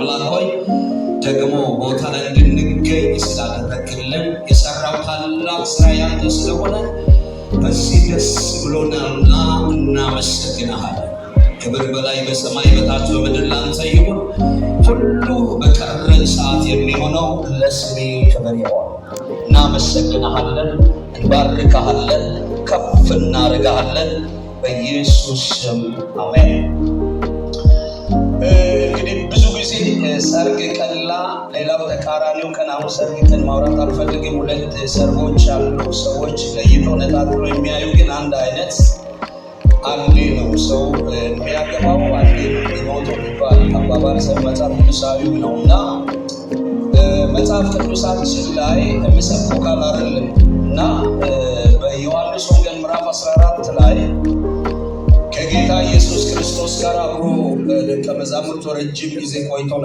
አምላክ ሆይ ደግሞ ቦታ ላይ እንድንገኝ ስላደረግልን የሰራው ታላቅ ስራ ያንተ ስለሆነ በዚህ ደስ ብሎናልና እናመሰግንሃለን። ክብር በላይ በሰማይ በታች በምድር ላንተ ይሁን። ሁሉ በቀረን ሰዓት የሚሆነው ለስሜ ክብር ይሁን። እናመሰግንሃለን፣ እንባርክሃለን፣ ከፍ እናደርግሃለን በኢየሱስ ስም አሜን። እንግዲህ ብዙ ጊዜ ሰርግ ቀላ ሌላው ተቃራኒው ቀን አሁን ሰርግ ቀን ማውራት አልፈልግም። ሁለት ሰርጎች አሉ። ሰዎች ለይቶ ነጣጥሎ የሚያዩ ግን አንድ አይነት አንዴ ነው ሰው የሚያገባው አንዴ የሚሞተው የሚባል አባባል መጽሐፍ ቅዱሳዊው ነውና መጽሐፍ ቅዱሳችን ላይ የሚሰብከው ቃል አይደለም እና በዮሐንስ ወንጌል ምዕራፍ 14 ላይ ከጌታ ኢየሱስ ክርስቶስ ጋር አብሮ ደቀ መዛሙርቱ ረጅም ጊዜ ቆይተው